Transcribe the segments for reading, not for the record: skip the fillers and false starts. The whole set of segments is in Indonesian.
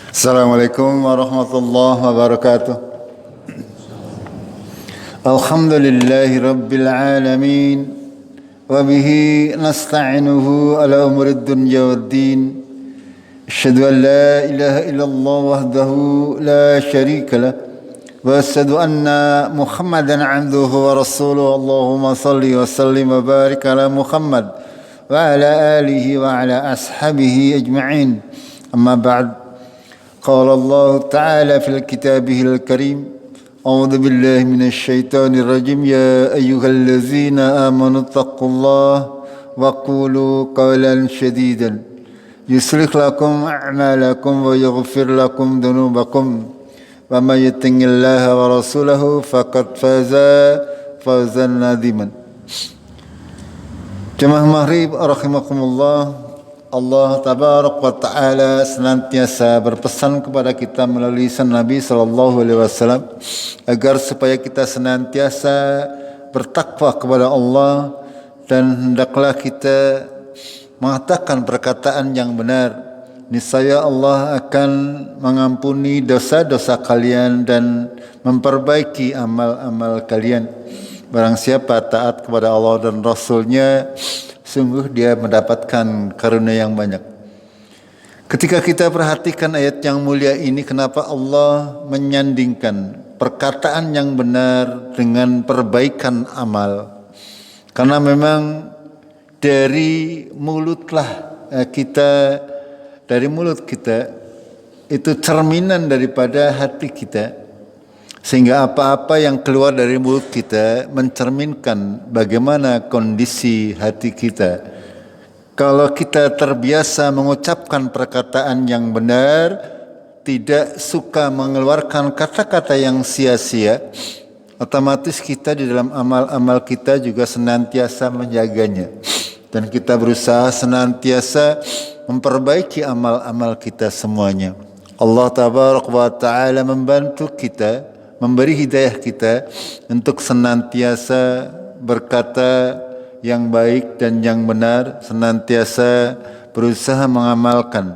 Assalamualaikum warahmatullahi wabarakatuh. Alhamdulillahi rabbil alamin. Wa bihi nasta'inuhu ala umurid dunya waddin. Asyhadu an la ilaha illallah wahdahu la syarika lah. Wa asyhadu anna Muhammadan 'abduhu wa rasuluhu. Allahumma salli wa sallim wa barik ala Muhammad wa ala alihi wa ala ashabihi ajma'in. Amma ba'd. قال الله تعالى في كتابه الكريم أعوذ بالله من الشيطان الرجيم يا أيها الذين آمنوا اتقوا الله وقولوا قولا سديدا يصلح لكم أعمالكم ويغفر لكم ذنوبكم ومن يطع الله ورسوله فقد فاز فوزا عظيما. Jemaah Maghrib rahimakumullah. Allah tabarak wa ta'ala senantiasa berpesan kepada kita melalui lisan Nabi sallallahu alaihi wasallam agar supaya kita senantiasa bertakwa kepada Allah dan hendaklah kita mengatakan perkataan yang benar. Niscaya Allah akan mengampuni dosa-dosa kalian dan memperbaiki amal-amal kalian. Barang siapa taat kepada Allah dan Rasul-Nya, sungguh dia mendapatkan karunia yang banyak. Ketika kita perhatikan ayat yang mulia ini, kenapa Allah menyandingkan perkataan yang benar dengan perbaikan amal? Karena memang dari mulut kita itu cerminan daripada hati kita. Sehingga apa-apa yang keluar dari mulut kita mencerminkan bagaimana kondisi hati kita. Kalau kita terbiasa mengucapkan perkataan yang benar, tidak suka mengeluarkan kata-kata yang sia-sia, otomatis kita di dalam amal-amal kita juga senantiasa menjaganya. Dan kita berusaha senantiasa memperbaiki amal-amal kita semuanya. Allah tabarak wa ta'ala membantu kita, memberi hidayah kita untuk senantiasa berkata yang baik dan yang benar, senantiasa berusaha mengamalkan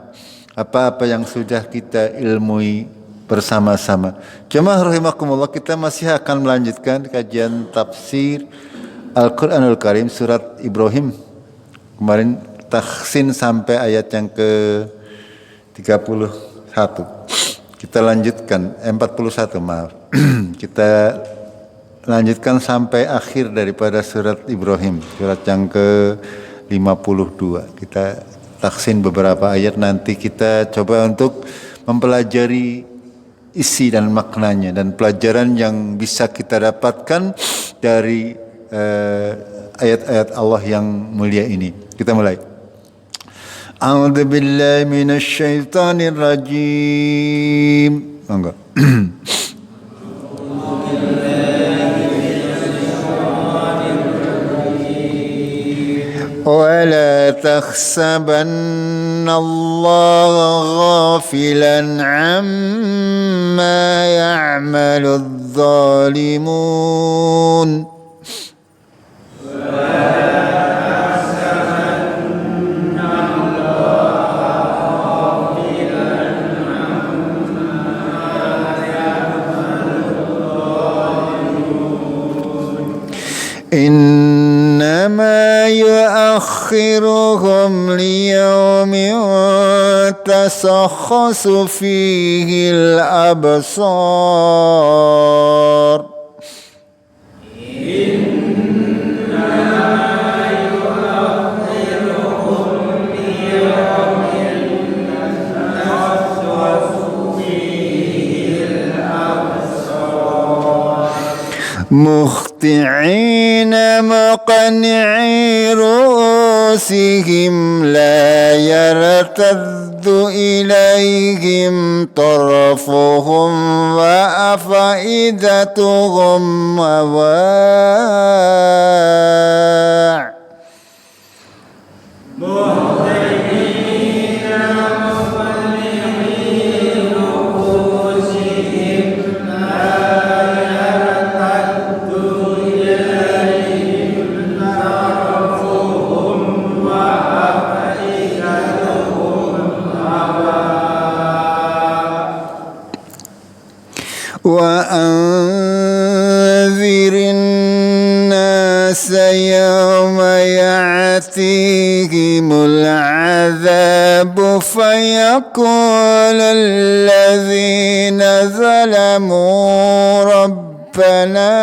apa-apa yang sudah kita ilmui bersama-sama. Jemaah rahimakumullah, kita masih akan melanjutkan kajian tafsir Al-Quranul Karim surat Ibrahim. Kemarin tahsin sampai ayat yang ke-31. Kita lanjutkan 41, maaf. Kita lanjutkan sampai akhir daripada surat Ibrahim, surat yang ke-52. Kita taksin beberapa ayat, nanti kita coba untuk mempelajari isi dan maknanya dan pelajaran yang bisa kita dapatkan dari ayat-ayat Allah yang mulia ini. Kita mulai. A'udzu billahi minasy syaithanir rajim. Monggo. ولا تحسبن الله غافلا عما يعمل الظالمون إنما يؤخرهم ليوم تشخص فيه الأبصار مهطعين مقنعي رؤوسهم لا يرتد إليهم طرفهم وأفئدتهم هواء يقول الذين ظلموا ربنا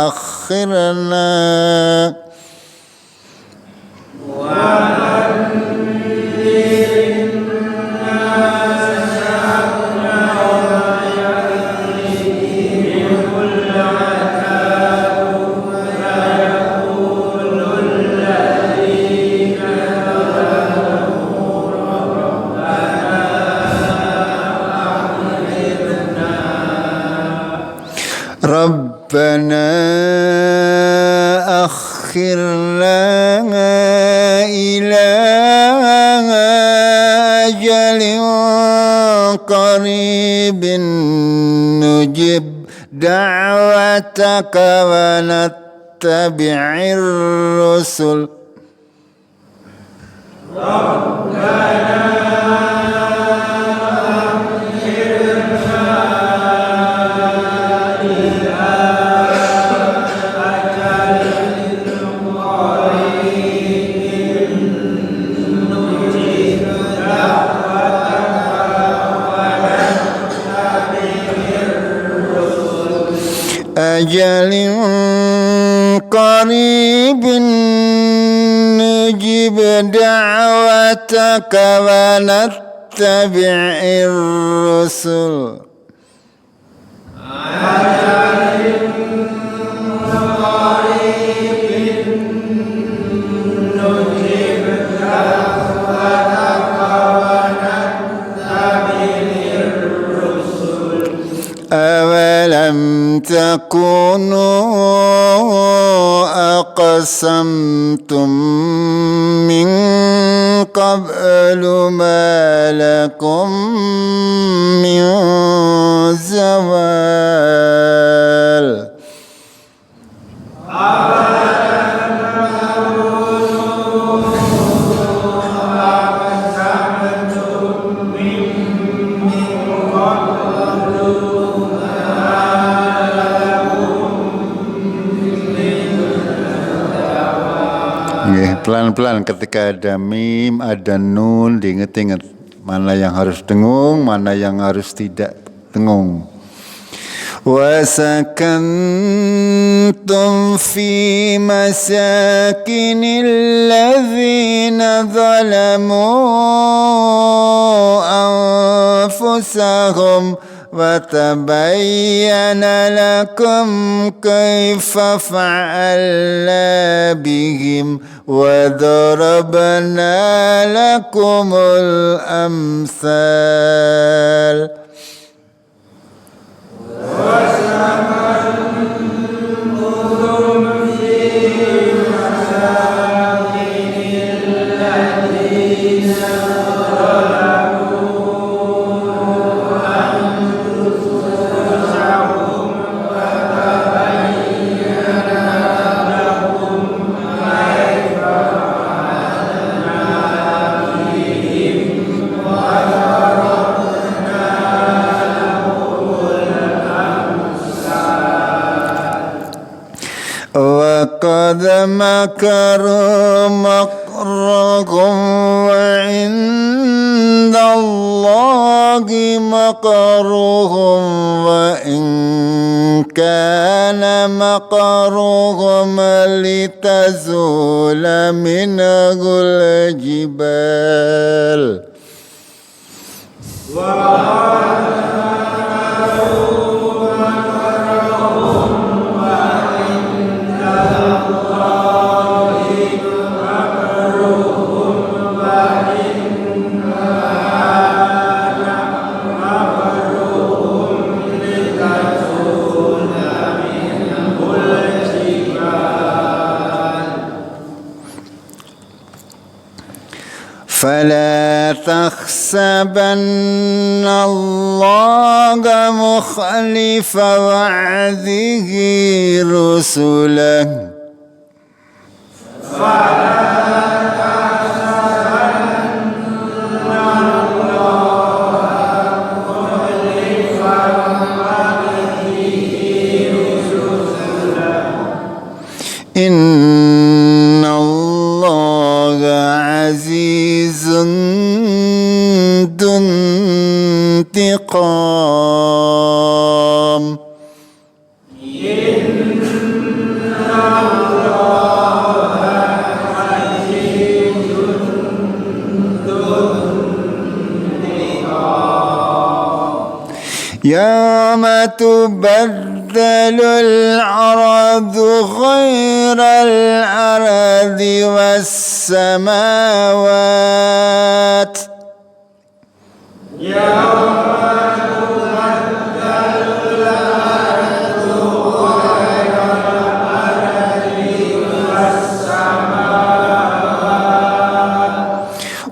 أخرنا ربنا أخرنا إلى أجل قريب نجب دعوتك ونتبع الرسل أجل قريب نجيب دعوتك ونتبع الرسل أولم تكونوا أقسمتم من قبل ما لكم من زوال pelan-pelan ketika ada mim, ada nun, diinget-inget mana yang harus dengung, mana yang harus tidak dengung. وَسَكَنْتُمْ فِي مَسَاكِنِ الَّذِينَ ظَلَمُوا أَنفُسَهُمْ وَتَبَيَّنَ لَكُمْ كَيْفَ فَعَلْنَا بِهِمْ وَضَرَبْنَا لَكُمُ الْأَمْثَالَ وَقَدْ مَكَرُوا مَكْرَهُمْ وَعِندَ اللَّهِ مَكْرُهُمْ وَإِنْ كَانَ مَكْرُهُمْ لِتَزُولَ مِنْهُ الْجِبَالُ فلا تحسبن الله مخلف وعده رسله إن الله عزيز ذو انتقام يوم تبدل الأرض غير الأرض والسماوات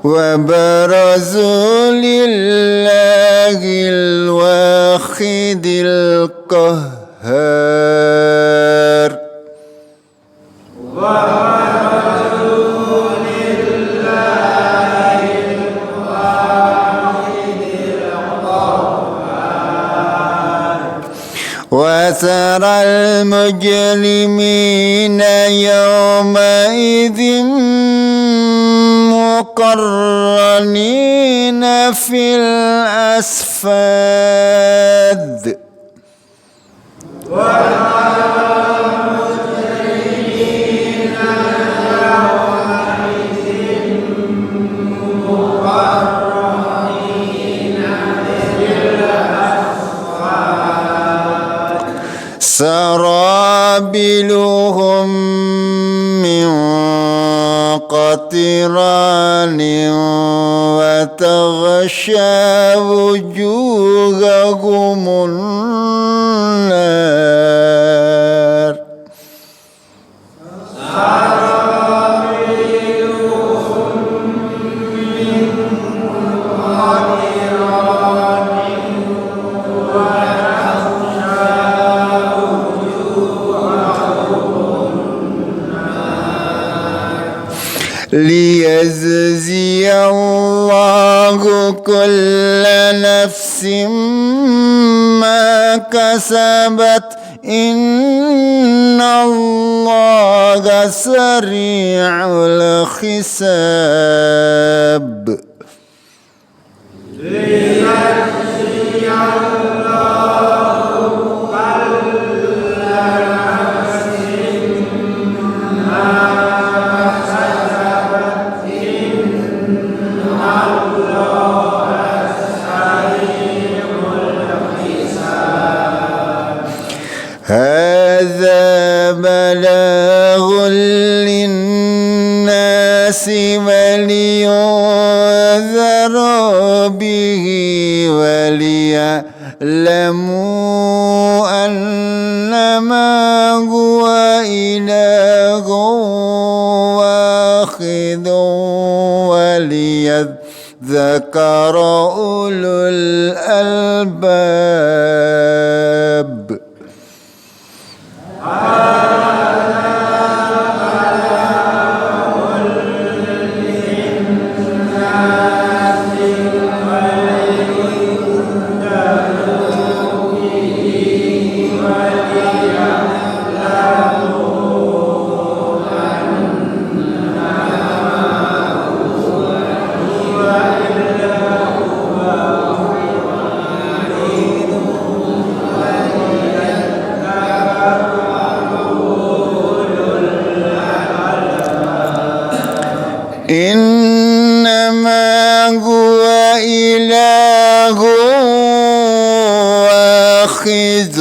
وبرزوا لله الواحد القهار وترى المجرمين يومئذ مقرنين في الأصفاد سرابيلهم من قطران وتغشى وجوههم النار ليجزي الله كل نفس ما كسبت إن الله سريع الحساب هذا بلاغ للناس ولينذروا به وليعلموا أنما هو إله واحد وليذكر أولو الألباب إنما هو إله واحد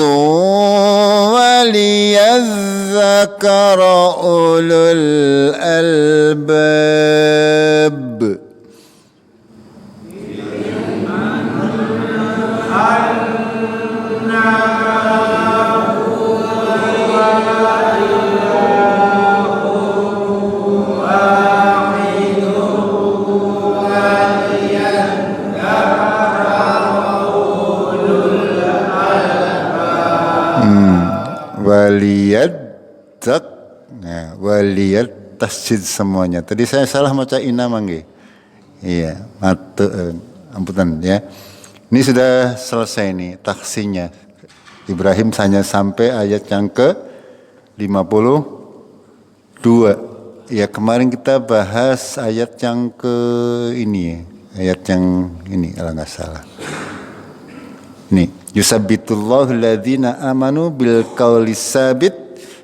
وليذكر أولو الألباب waliyat tasjid semuanya. Tadi saya salah baca ina mangge. Iya, amputan ya. Ini sudah selesai nih taksinya. Ibrahim hanya sampai ayat yang ke 52. Ya, kemarin kita bahas ayat yang ke ini ayat yang ini kalau nggak salah. Ini yusabbitullahu alladzina amanu bil qaulis sabit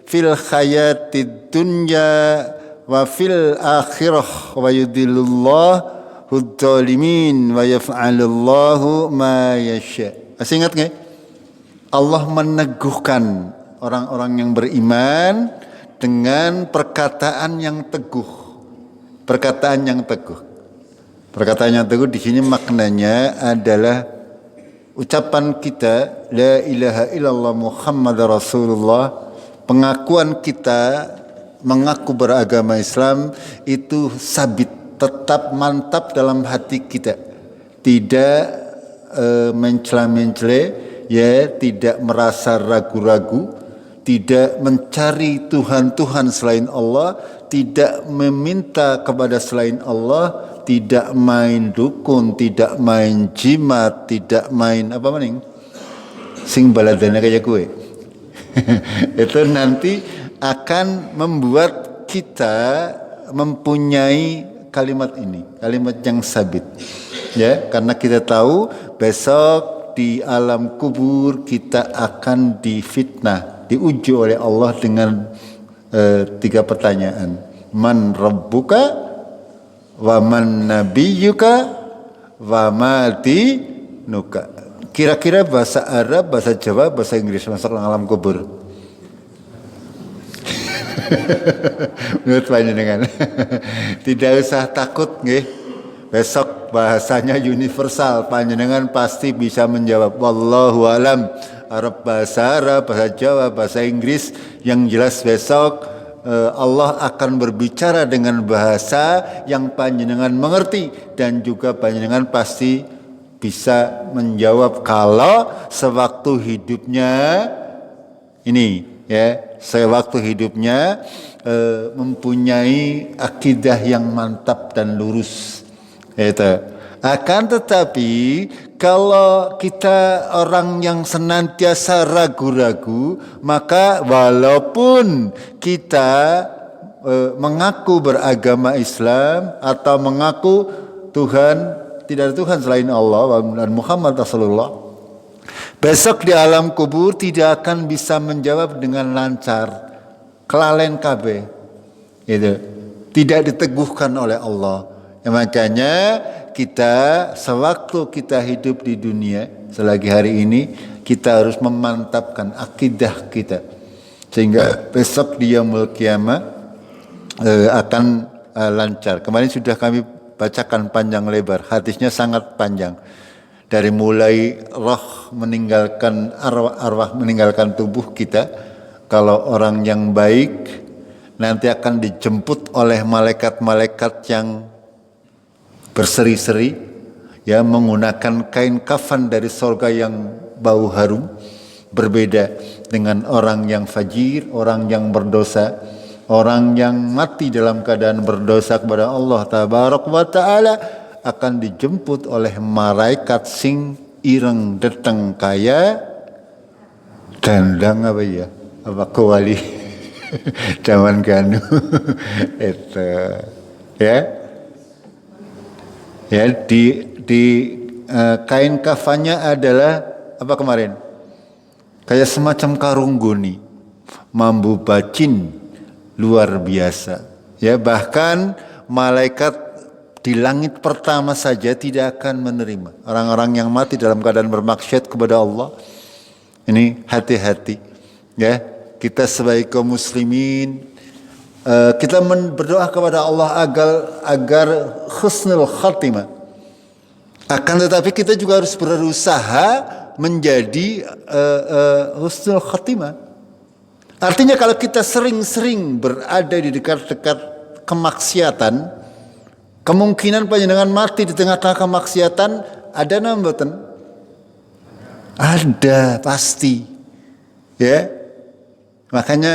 fil hayatid dunya wa fil akhirah wa yudhillullahu dzalimin wa yaf'alullahu ma yasha. Masih ingat nggak? Allah meneguhkan orang-orang yang beriman dengan perkataan yang teguh. Perkataan yang teguh. Perkataan yang teguh di sini maknanya adalah ucapan kita la ilaha illallah Muhammad Rasulullah, pengakuan kita mengaku beragama Islam itu sabit, tetap mantap dalam hati kita, tidak mencela-mencela, ya, tidak merasa ragu-ragu, tidak mencari Tuhan-Tuhan selain Allah, tidak meminta kepada selain Allah, tidak main dukun, tidak main jimat, tidak main apa maning sing baladana kayak gue. Itu nanti akan membuat kita mempunyai kalimat ini, kalimat yang sabit, ya, karena kita tahu besok di alam kubur kita akan difitnah, diuji oleh Allah dengan 3 pertanyaan. Man rabbuka wa man nabiyyuka wa ma dinuka. Kira-kira bahasa Arab, bahasa Jawa, bahasa Inggris masuk dalam alam kubur. Menurut panjenengan. Tidak usah takut nggih. Besok bahasanya universal, panjenengan pasti bisa menjawab. Wallahu alam. Bahasa Arab, bahasa Jawa, bahasa Inggris, yang jelas besok Allah akan berbicara dengan bahasa yang panjenengan mengerti, dan juga panjenengan pasti bisa menjawab kalau sewaktu hidupnya ini, ya, sewaktu hidupnya mempunyai akidah yang mantap dan lurus. Itu. Akan tetapi kalau kita orang yang senantiasa ragu-ragu, maka walaupun kita mengaku beragama Islam atau mengaku Tuhan, tidak ada Tuhan selain Allah dan Muhammad Rasulullah, besok di alam kubur tidak akan bisa menjawab dengan lancar, kelalen kabeh. Itu tidak diteguhkan oleh Allah. Ya, makanya kita sewaktu kita hidup di dunia selagi hari ini, kita harus memantapkan akidah kita sehingga besok di yaumul qiyamah akan lancar. Kemarin sudah kami bacakan panjang lebar, hadisnya sangat panjang, dari mulai roh meninggalkan arwah meninggalkan tubuh kita. Kalau orang yang baik nanti akan dijemput oleh malaikat-malaikat yang berseri-seri, ya, menggunakan kain kafan dari sorga yang bau harum, berbeda dengan orang yang fajir, orang yang berdosa, orang yang mati dalam keadaan berdosa kepada Allah Tabaraka wa Ta'ala, akan dijemput oleh malaikat sing ireng deteng kaya dandang apa ya, apa kewali zaman kanu itu, ya. Ya, di kain kafannya adalah apa kemarin? Kayak semacam karung goni, mambu bacin, luar biasa. Ya, bahkan malaikat di langit pertama saja tidak akan menerima orang-orang yang mati dalam keadaan bermaksiat kepada Allah. Ini hati-hati, ya. Kita sebagai kaum muslimin, kita berdoa kepada Allah agar husnul khatimah. Akan tetapi kita juga harus berusaha menjadi husnul khatimah. Artinya kalau kita sering-sering berada di dekat-dekat kemaksiatan, kemungkinan panjenengan mati di tengah-tengah kemaksiatan ada mboten? Ada, pasti. Ya. Makanya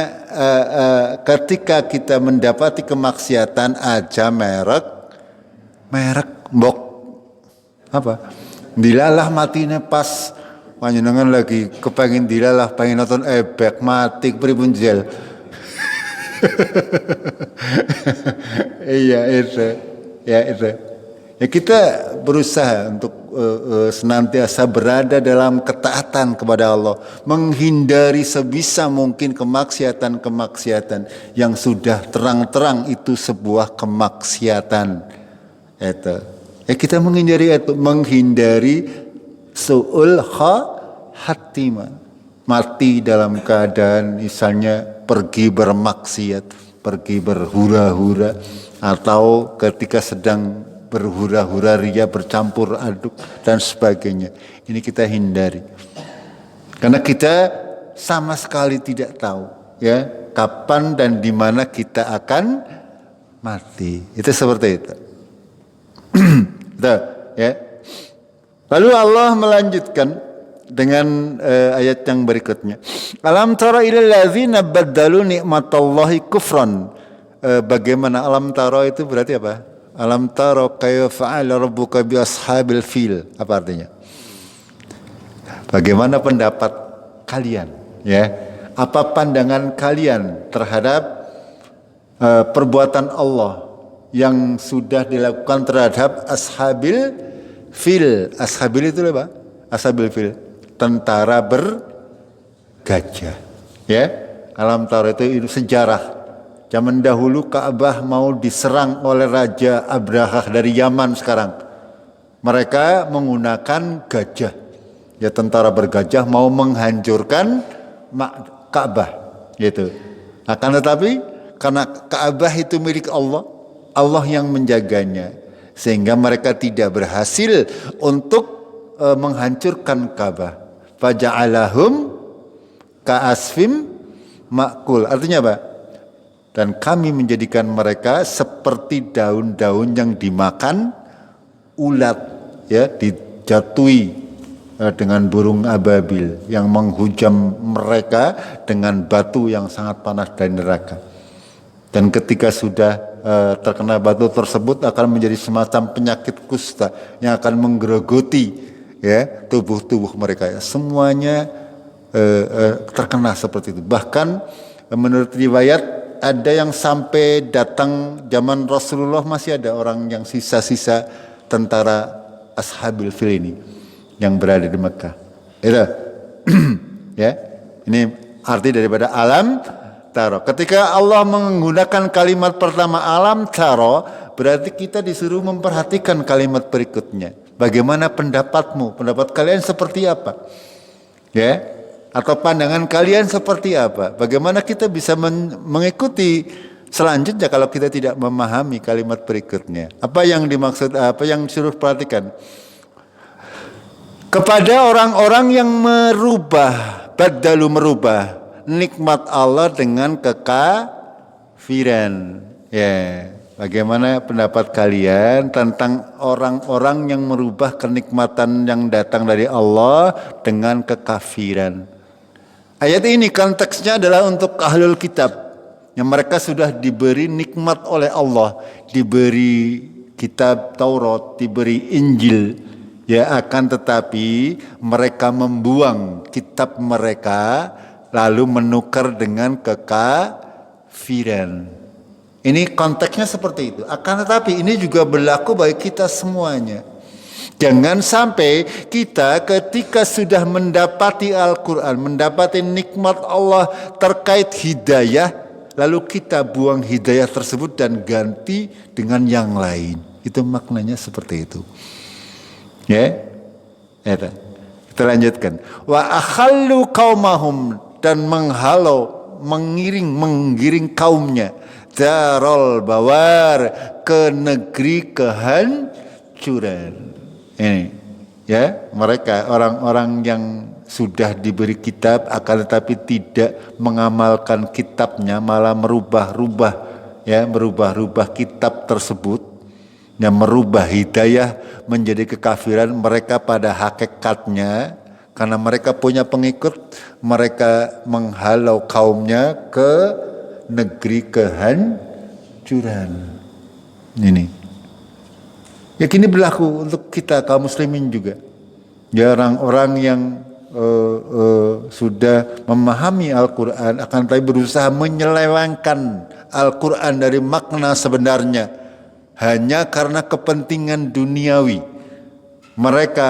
ketika kita mendapati kemaksiatan aja merek mbok apa? Dilalah matine pas panjenengan lagi kepengin dilalah, pengen nonton ebek mati pripun jel. Iya itu. Ya itu. Ya kita berusaha untuk senantiasa berada dalam ketaatan kepada Allah, menghindari sebisa mungkin kemaksiatan-kemaksiatan yang sudah terang-terang itu sebuah kemaksiatan. Itu. Ya kita menghindari su'ul khatimah, mati dalam keadaan misalnya pergi bermaksiat, pergi berhura-hura, atau ketika sedang berhura-hura ria bercampur aduk dan sebagainya. Ini kita hindari. Karena kita sama sekali tidak tahu ya kapan dan di mana kita akan mati. Itu seperti itu. Betul, ya. Lalu Allah melanjutkan dengan ayat yang berikutnya. Alam tara ilal ladzina baddalu nikmatallahi kufran. Bagaimana alam tara itu berarti apa? Alam tara kaifa fa'ala rabbuka bi ashabil fil. Apa artinya? Bagaimana pendapat kalian, ya? Apa pandangan kalian terhadap perbuatan Allah yang sudah dilakukan terhadap ashabil fil? Ashabil itu apa? Ashabil fil, tentara bergajah. Ya, alam tara itu sejarah. Zaman dahulu Ka'bah mau diserang oleh Raja Abrahah dari Yaman sekarang. Mereka menggunakan gajah. Ya tentara bergajah mau menghancurkan Ka'bah. Gitu. Akan tetapi karena Ka'bah itu milik Allah, Allah yang menjaganya. Sehingga mereka tidak berhasil untuk menghancurkan Ka'bah. Faja'alahum ka'asfim ma'kul. Artinya apa? Dan kami menjadikan mereka seperti daun-daun yang dimakan ulat, ya, dijatuhi dengan burung ababil yang menghujam mereka dengan batu yang sangat panas dari neraka. Dan ketika sudah terkena batu tersebut akan menjadi semacam penyakit kusta yang akan menggerogoti ya tubuh-tubuh mereka. Semuanya terkena seperti itu. Bahkan menurut riwayat ada yang sampai datang zaman Rasulullah masih ada orang yang sisa-sisa tentara ashabil fil ini yang berada di Mekah. Itu, ya, ini arti daripada alam taro. Ketika Allah menggunakan kalimat pertama alam taro, berarti kita disuruh memperhatikan kalimat berikutnya. Bagaimana pendapatmu? Pendapat kalian seperti apa? Ya. Atau pandangan kalian seperti apa? Bagaimana kita bisa mengikuti selanjutnya kalau kita tidak memahami kalimat berikutnya? Apa yang dimaksud, apa yang disuruh perhatikan? Kepada orang-orang yang baddalu merubah nikmat Allah dengan kekafiran. Ya, bagaimana pendapat kalian tentang orang-orang yang merubah kenikmatan yang datang dari Allah dengan kekafiran? Ayat ini konteksnya adalah untuk ahlul kitab yang mereka sudah diberi nikmat oleh Allah, diberi kitab Taurat, diberi Injil, ya akan tetapi mereka membuang kitab mereka lalu menukar dengan kekafiran. Ini konteksnya seperti itu. Akan tetapi ini juga berlaku bagi kita semuanya. Jangan sampai kita ketika sudah mendapati Al-Quran, mendapati nikmat Allah terkait hidayah, lalu kita buang hidayah tersebut dan ganti dengan yang lain. Itu maknanya seperti itu. Ya, kita lanjutkan. Wa akhallu qaumahum, dan menggiring kaumnya darul bawar, ke negeri kehancuran. Ini ya, mereka orang-orang yang sudah diberi kitab akan tetapi tidak mengamalkan kitabnya, malah merubah kitab tersebut, yang merubah hidayah menjadi kekafiran. Mereka pada hakikatnya karena mereka punya pengikut, mereka menghalau kaumnya ke negeri kehancuran. Ini ya, kini berlaku untuk kita kaum muslimin juga. Ya, orang-orang yang sudah memahami Al-Quran akan tapi berusaha menyelewengkan Al-Quran dari makna sebenarnya. hanya karena kepentingan duniawi. Mereka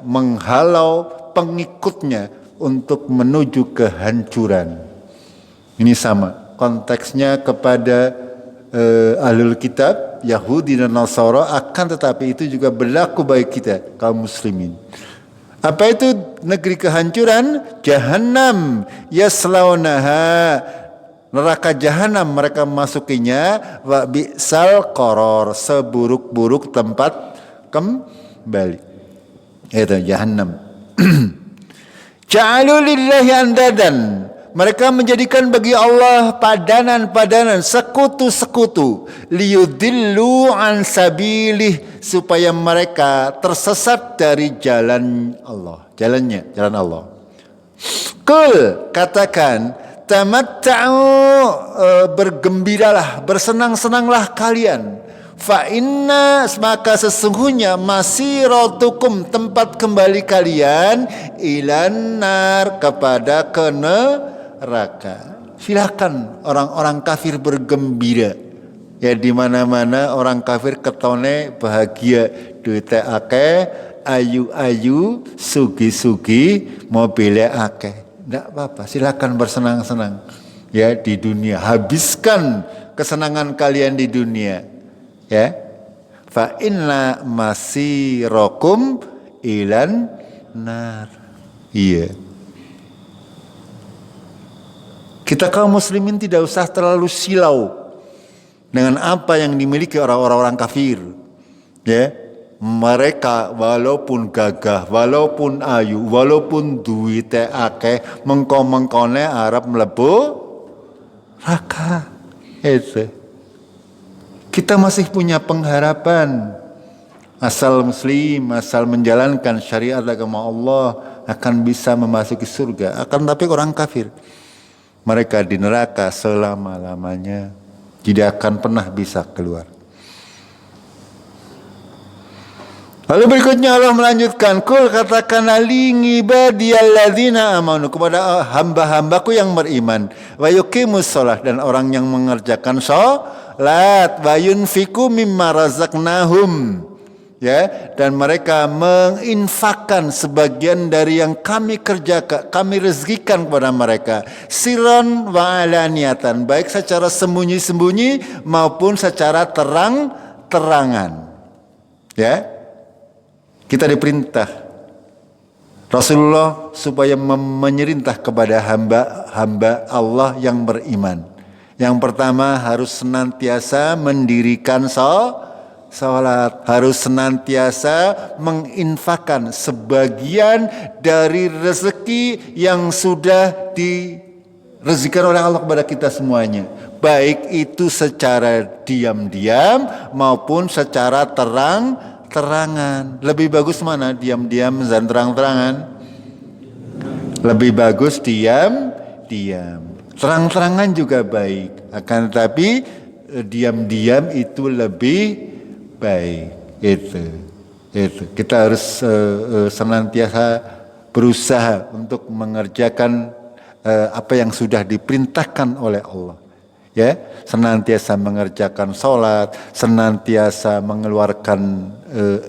menghalau pengikutnya untuk menuju kehancuran. Ini sama konteksnya kepada ahlul kitab, Yahudi dan Nasara, akan tetapi itu juga berlaku bagi kita kaum muslimin. Apa itu negeri kehancuran? Jahannam yaslaunaha, neraka jahanam mereka masukinya, wa bi'sal qaror, seburuk-buruk tempat kembali. Itu jahannam. Ja'alu lillahi andadan, mereka menjadikan bagi Allah padanan-padanan, sekutu-sekutu, liyudillu an sabilih, supaya mereka tersesat dari jalan Allah, jalan Allah. Qul, katakan, tamatta'u, bergembiralah, bersenang-senanglah kalian. Fa inna, maka sesungguhnya masiratukum, tempat kembali kalian, ilan nar, kepada neraka. Silakan orang-orang kafir bergembira. Ya, di mana-mana orang kafir ketone bahagia, duitnya akeh, ayu-ayu, sugi-sugi, mobilnya akeh. Tidak apa-apa, silakan bersenang-senang ya di dunia. Habiskan kesenangan kalian di dunia. Ya, fa inna masirakum ilan nar. Iya. Kita kaum muslimin tidak usah terlalu silau dengan apa yang dimiliki orang-orang kafir. Ya, mereka walaupun gagah, walaupun ayu, walaupun duitnya akeh, mengko-mengkone arep mlebu neraka. Itu. Kita masih punya pengharapan. Asal muslim, asal menjalankan syariat agama Allah, akan bisa memasuki surga. Akan tapi orang kafir, mereka di neraka selama-lamanya, tidak akan pernah bisa keluar. Lalu berikutnya Allah melanjutkan, Kul, katakanlah li ngibadiyalladzina amanu, kepada hamba-hambaku yang beriman, wa yuqimus shalah, dan orang yang mengerjakan salat, wa yunfiqu mimma razaqnahum, ya, dan mereka menginfakkan sebagian dari yang kami kerjakan, kami rezekikan kepada mereka, sirran wa alaniyatan, baik secara sembunyi-sembunyi maupun secara terang-terangan. Ya. Kita diperintah Rasulullah supaya menyerintah kepada hamba-hamba Allah yang beriman. Yang pertama, harus senantiasa mendirikan salat, harus senantiasa menginfakkan sebagian dari rezeki yang sudah direzekikan oleh Allah kepada kita semuanya. Baik itu secara diam-diam maupun secara terangan. Lebih bagus mana? Diam-diam dan terang-terangan? Lebih bagus diam-diam. Terang-terangan juga baik, akan tetapi diam-diam itu lebih baik. Itu. Kita harus senantiasa berusaha untuk mengerjakan apa yang sudah diperintahkan oleh Allah. Ya, senantiasa mengerjakan sholat, senantiasa mengeluarkan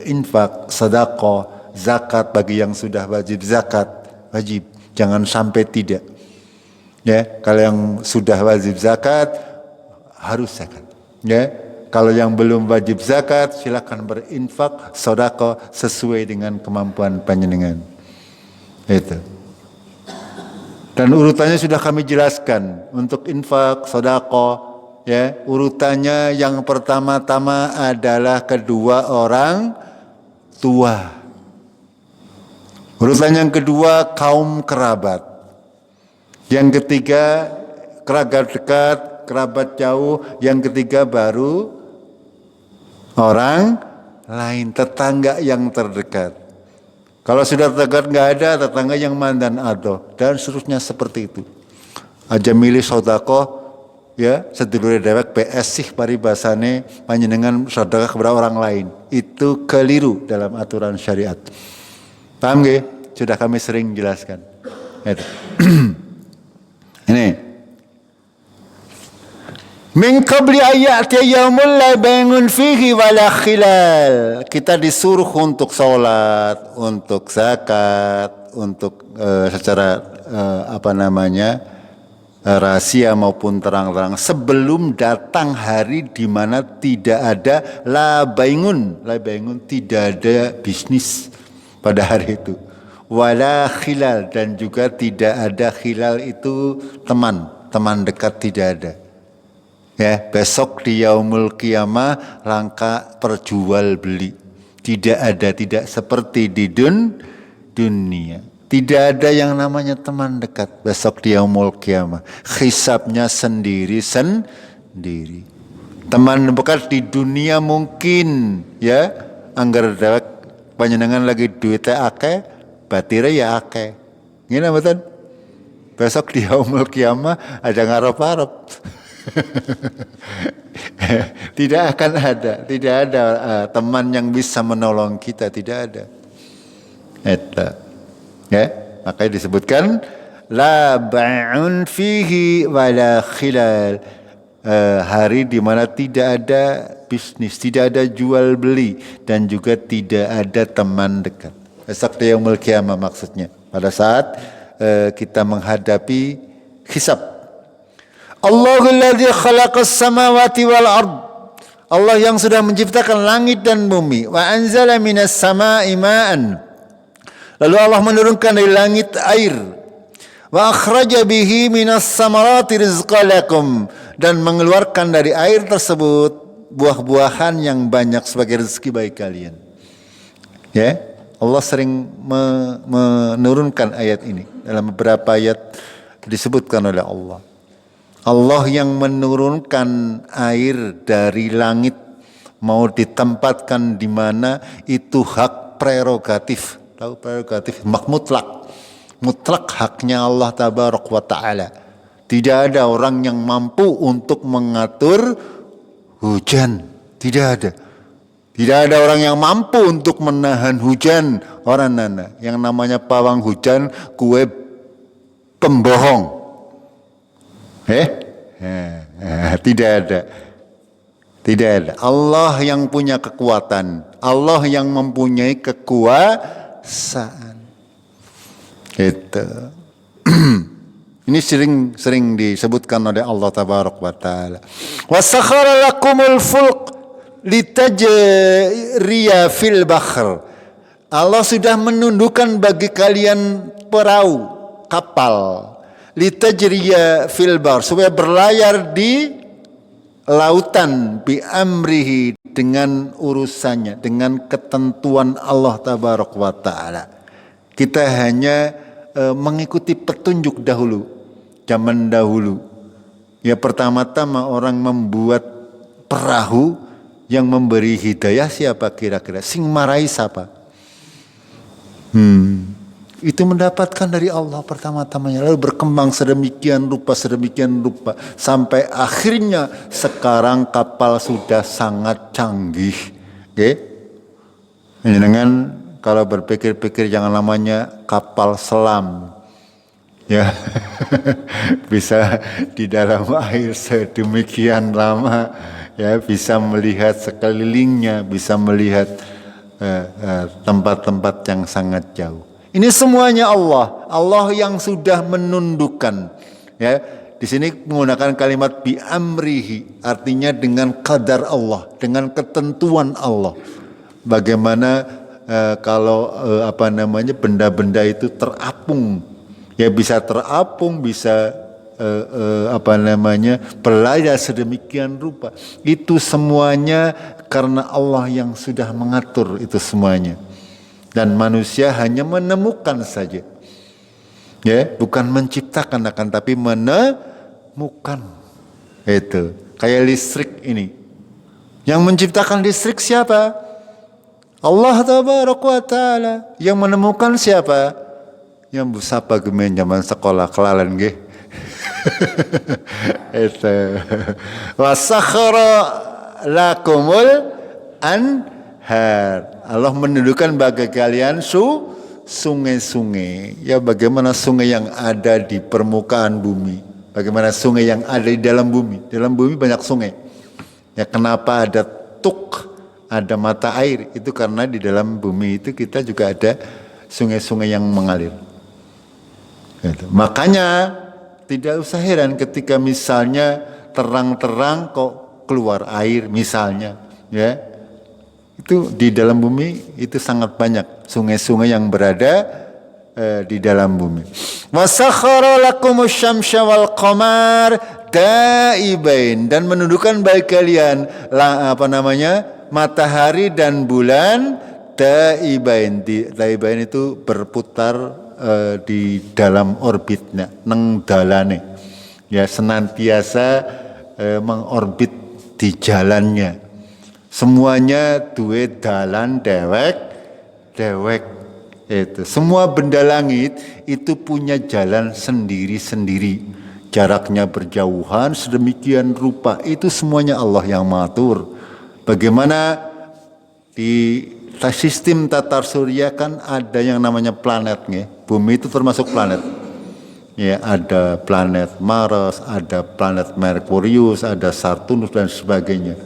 infak, sedekah, zakat bagi yang sudah wajib zakat, wajib, jangan sampai tidak. Ya, kalau yang sudah wajib zakat harus zakat. Ya, kalau yang belum wajib zakat silakan berinfak, sedekah sesuai dengan kemampuan panjenengan. Itu. Dan urutannya sudah kami jelaskan. Untuk infak, sedekah, ya, urutannya yang pertama-tama adalah kedua orang tua. Urutan yang kedua kaum kerabat. Yang ketiga kerabat dekat, kerabat jauh. Yang ketiga baru orang lain, tetangga yang terdekat. Kalau sudah terdekat nggak ada, tetangga yang mandan ado, dan seterusnya seperti itu. Aja milih sodako, ya, sedulure dewek PS sih paribasane panjenengan sedekah kepada orang lain. Itu keliru dalam aturan syariat. Paham nggih? Sudah kami sering jelaskan. Ini Min qabli ayyati yaumul la bangun fihi wala khilal. Kita disuruh untuk sholat, untuk zakat, untuk secara rahasia maupun terang-terang sebelum datang hari di mana tidak ada la bangun tidak ada bisnis pada hari itu. Wala khilal, dan juga tidak ada khilal itu teman dekat, tidak ada. Ya, besok di yaumul qiyamah langka perjual beli. Tidak seperti di dunia. Tidak ada yang namanya teman dekat besok di yaumul qiyamah. Hisabnya sendiri. Teman dekat di dunia mungkin ya anggar dewek panjenengan lagi duitnya akeh, batire ya akeh. Ngene mboten? Besok di yaumul qiyamah ada ngarep-arep. Tidak ada teman yang bisa menolong kita, tidak ada. Ya, makanya disebutkan la ba'un fihi wala khilal. Hari di mana tidak ada bisnis, tidak ada jual beli, dan juga tidak ada teman dekat. Besok di yaumul qiyamah maksudnya. Pada saat kita menghadapi hisab. Allahul ladzi khalaqas samawati wal ard. Allah yang sudah menciptakan langit dan bumi. Wa anzala minas sama'i ma'an. Lalu Allah menurunkan dari langit air. Wa akhraja bihi minas samarati rizqan lakum, dan mengeluarkan dari air tersebut buah-buahan yang banyak sebagai rezeki bagi kalian. Ya, Allah sering menurunkan ayat ini. Dalam beberapa ayat disebutkan oleh Allah. Allah yang menurunkan air dari langit mau ditempatkan di mana itu hak prerogatif. Tahu prerogatif mutlak haknya Allah tabaraka wa taala. Tidak ada orang yang mampu untuk mengatur hujan, tidak ada. Tidak ada orang yang mampu untuk menahan hujan. Orang nana yang namanya pawang hujan kue pembohong. Tidak ada. Allah yang punya kekuatan, Allah yang mempunyai kekuasaan. Itu. Ini sering disebutkan oleh Allah tabaraka wa taala. Wa sakhara lakumul fulk litajriya fil bahr. Allah sudah menundukkan bagi kalian perahu, kapal. Litajriya fil bahr, supaya berlayar di lautan, bi amrihi, dengan urusannya, dengan ketentuan Allah tabaraka wa taala. Kita hanya mengikuti petunjuk dahulu, zaman dahulu. Ya, pertama-tama orang membuat perahu, yang memberi hidayah siapa kira-kira? Sing marai siapa? Itu mendapatkan dari Allah pertama-tamanya, lalu berkembang sedemikian rupa sampai akhirnya sekarang kapal sudah sangat canggih. Oke? Dengan kalau berpikir-pikir jangan namanya kapal selam. Ya. Bisa di dalam air sedemikian lama, ya, bisa melihat sekelilingnya, bisa melihat tempat-tempat yang sangat jauh. Ini semuanya Allah yang sudah menundukkan. Ya, di sini menggunakan kalimat bi amrihi, artinya dengan qadar Allah, dengan ketentuan Allah. Bagaimana kalau benda-benda itu terapung, ya bisa terapung, bisa berlayar sedemikian rupa. Itu semuanya karena Allah yang sudah mengatur itu semuanya. Dan manusia hanya menemukan saja. Ya, bukan menciptakan akan tapi menemukan. Itu. Kayak listrik ini. Yang menciptakan listrik siapa? Allah tabaraka wa taala. Yang menemukan siapa? Yang busapa gemen zaman sekolah kelalen nggih. Itu. Wa sakhara lakumul anhar. Allah menundukkan bagi kalian sungai-sungai. Ya, bagaimana sungai yang ada di permukaan bumi. Bagaimana sungai yang ada di dalam bumi. Dalam bumi banyak sungai. Ya, kenapa ada tuk, ada mata air? Itu karena di dalam bumi itu kita juga ada sungai-sungai yang mengalir. Gitu. Makanya tidak usah heran ketika misalnya terang-terang kok keluar air misalnya, ya. Itu di dalam bumi itu sangat banyak sungai-sungai yang berada di dalam bumi. Wasakhara lakumus syamsa wal qamar daibain, dan menundukkan bagi kalian matahari dan bulan daibain. Daibain itu berputar di dalam orbitnya, neng dalane. Ya, senantiasa mengorbit di jalannya. Semuanya duwe dalan dewek. Itu semua benda langit itu punya jalan sendiri-sendiri, jaraknya berjauhan sedemikian rupa, itu semuanya Allah yang mengatur. Bagaimana di sistem tata surya kan ada yang namanya planetnya, bumi itu termasuk planet. Ya, ada planet Mars, ada planet Merkurius, ada Saturnus dan sebagainya.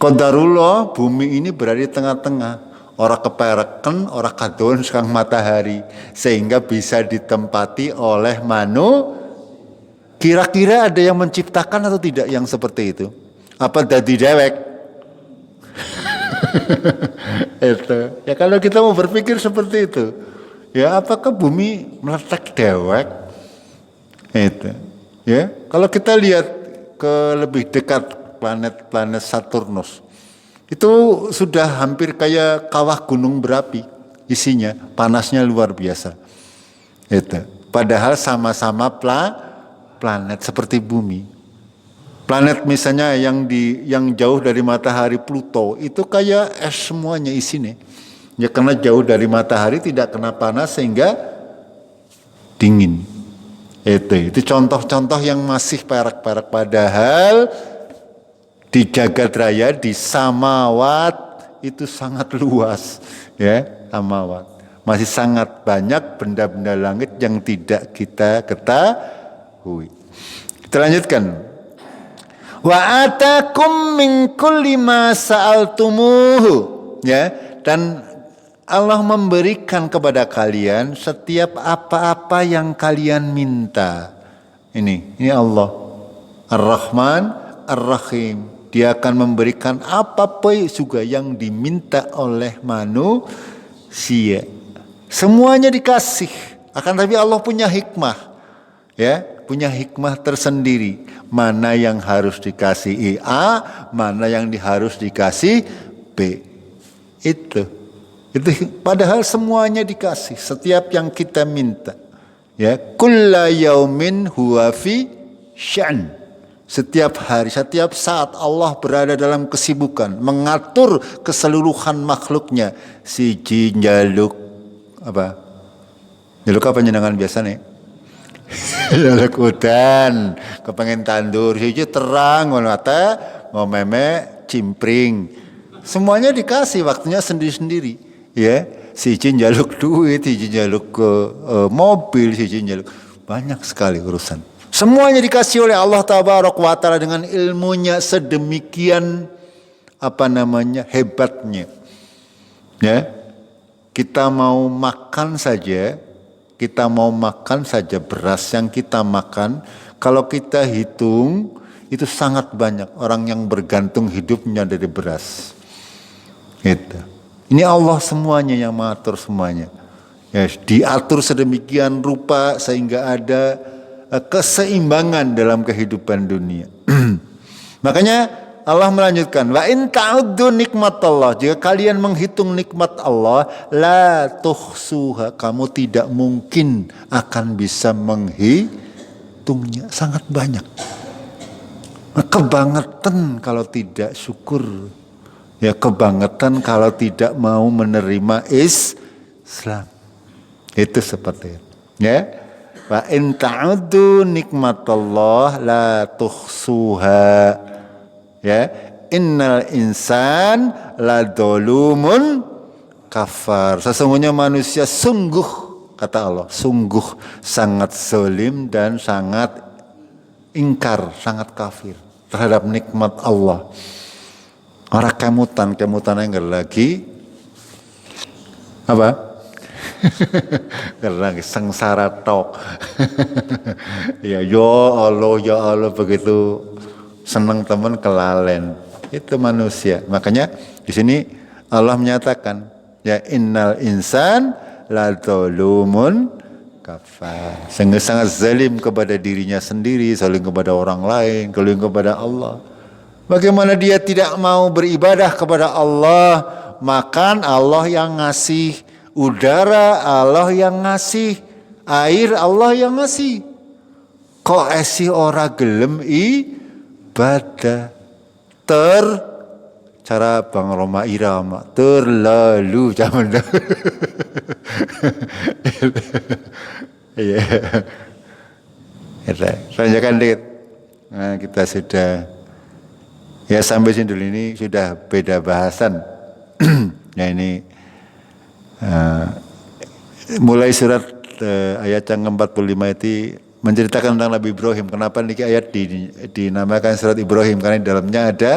Qadarullah, bumi ini berada di tengah-tengah. Orang kepereken, orang kadon sekang matahari, sehingga bisa ditempati oleh Kira-kira ada yang menciptakan atau tidak yang seperti itu? Apa dadi dewek? Itu. Ya kalau kita mau berpikir seperti itu, ya apakah bumi meletak dewek? Itu. Ya, kalau kita lihat ke lebih dekat planet-planet Saturnus, itu sudah hampir kayak kawah gunung berapi isinya, panasnya luar biasa. Itu. Padahal sama-sama planet seperti bumi. Planet misalnya yang jauh dari matahari, Pluto, itu kayak es semuanya isinya. Ya karena jauh dari matahari tidak kena panas sehingga dingin. Itu contoh-contoh yang masih perak-perak, padahal di jagat raya, di samawat itu sangat luas, ya, samawat. Masih sangat banyak benda-benda langit yang tidak kita ketahui. Kita lanjutkan. Wa atakum min kulli ma sa'altumuhu, ya, dan Allah memberikan kepada kalian setiap apa-apa yang kalian minta. Ini Allah Ar-Rahman Ar-Rahim. Dia akan memberikan apa-apa juga yang diminta oleh manusia. Semuanya dikasih. Akan tapi Allah punya hikmah. Ya, punya hikmah tersendiri. Mana yang harus dikasih A, mana yang harus dikasih B. Itu padahal semuanya dikasih. Setiap yang kita minta. Ya, kulla yaumin huwa fi sya'n. Setiap hari, setiap saat Allah berada dalam kesibukan, mengatur keseluruhan makhluknya. Siji njaluk apa? Njaluk apa nyenangan biasa nih? Njaluk udan, kepengen tandur, siji terang, mau meme, cimpring. Semuanya dikasih, waktunya sendiri-sendiri. Ya, siji njaluk duit, siji njaluk mobil, siji njaluk, banyak sekali urusan. Semuanya dikasih oleh Allah Tabaraka wa Ta'ala dengan ilmunya sedemikian hebatnya. Ya. Kita mau makan saja beras yang kita makan, kalau kita hitung itu sangat banyak orang yang bergantung hidupnya dari beras. Gitu. Ini Allah semuanya yang mengatur semuanya. Ya, diatur sedemikian rupa sehingga ada keseimbangan dalam kehidupan dunia. Makanya Allah melanjutkan, wa in ta'uddu nikmatallah, jika kalian menghitung nikmat Allah, la tuhsuha, kamu tidak mungkin akan bisa menghitungnya, sangat banyak. Kebangetan kalau tidak syukur. Ya, kebangetan kalau tidak mau menerima Islam. Itu seperti itu. Ya. Wa in ta'uddu nikmatallah la tuhsuha. Ya, innal insan la dzalumun kafar. Sesungguhnya manusia sungguh, kata Allah, sungguh sangat zalim dan sangat ingkar, sangat kafir terhadap nikmat Allah. Orang kemutannya enggak lagi apa? Karena sengsara tok. Ya Allah begitu senang teman kelalen. Itu manusia. Makanya di sini Allah menyatakan, ya innal insan la zalumun kafar. Sangat zalim kepada dirinya sendiri, zalim kepada orang lain, zalim kepada Allah. Bagaimana dia tidak mau beribadah kepada Allah? Makan Allah yang ngasih, udara Allah yang ngasih, air Allah yang ngasih. Kok esi ora gelem ibadah? Cara Bang Roma Irama terlalu zaman dahulu. Iya. Tanyakan dikit. Nah, kita sudah ya sampai sini dulu, ini sudah beda bahasan. Ya ini mulai surat ayat yang ke-45 itu menceritakan tentang Nabi Ibrahim. Kenapa ini ayat dinamakan surat Ibrahim? Karena di dalamnya ada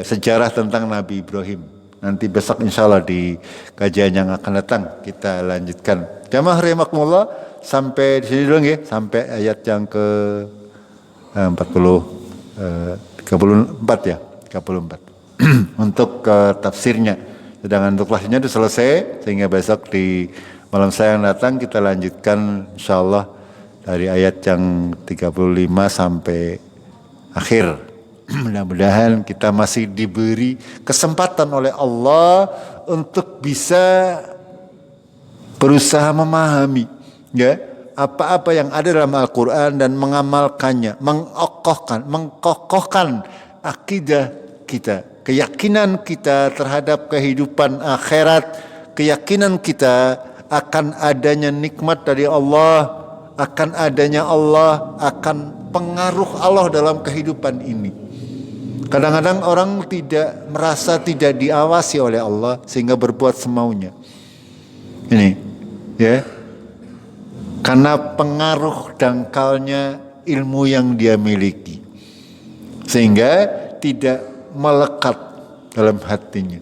sejarah tentang Nabi Ibrahim. Nanti besok insya Allah di kajian yang akan datang kita lanjutkan. Jamaah rahimakumullah, sampai di sini dulu ya, sampai ayat yang ke 34 ya, 34 untuk tafsirnya. Sedangkan untuk kelasnya itu selesai, sehingga besok di malam saya yang datang kita lanjutkan insya Allah dari ayat yang 35 sampai akhir. Mudah-mudahan kita masih diberi kesempatan oleh Allah untuk bisa berusaha memahami ya apa-apa yang ada dalam Al-Quran dan mengamalkannya, mengkokohkan akidah kita, keyakinan kita terhadap kehidupan akhirat, keyakinan kita akan adanya nikmat dari Allah, akan adanya Allah, akan pengaruh Allah dalam kehidupan ini. Kadang-kadang orang merasa tidak diawasi oleh Allah sehingga berbuat semaunya. Ini, ya, karena pengaruh dangkalnya ilmu yang dia miliki, sehingga tidak melekat dalam hatinya,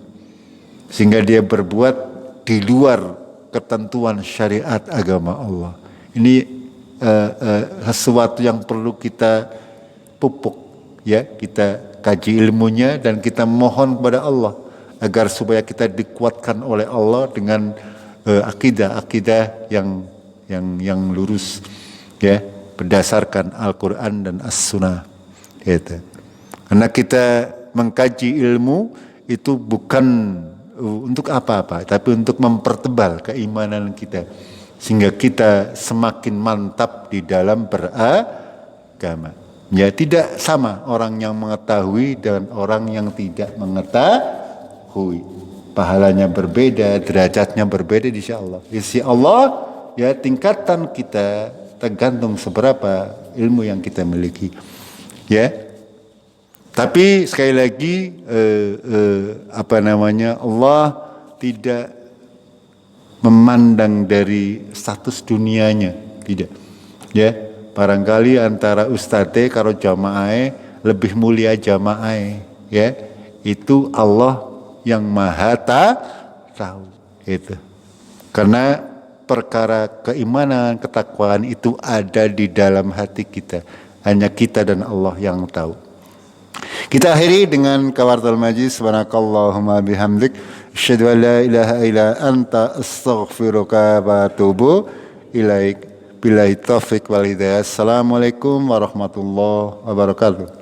sehingga dia berbuat di luar ketentuan syariat agama Allah. Ini sesuatu yang perlu kita pupuk, ya, kita kaji ilmunya dan kita mohon kepada Allah agar supaya kita dikuatkan oleh Allah dengan akidah yang lurus, ya, berdasarkan Al-Quran dan As-Sunnah, gitu. Karena kita mengkaji ilmu itu bukan untuk apa-apa, tapi untuk mempertebal keimanan kita, sehingga kita semakin mantap di dalam beragama. Ya, tidak sama orang yang mengetahui dan orang yang tidak mengetahui. Pahalanya berbeda, derajatnya berbeda insya Allah. Insya Allah, ya, tingkatan kita tergantung seberapa ilmu yang kita miliki. Ya, tapi sekali lagi Allah tidak memandang dari status dunianya, tidak. Ya. Barangkali antara ustadz karo jamaah lebih mulia jamaah, ya, itu Allah yang maha tahu itu. Karena perkara keimanan, ketakwaan itu ada di dalam hati kita, hanya kita dan Allah yang tahu. Kita akhiri dengan kafaratul majlis. Subhanakallahumma bihamdik, asyhadu an la ilaha illa anta, astaghfiruka wa atubu ilaik. Billahi taufiq wal hidayah. Assalamualaikum warahmatullahi wabarakatuh.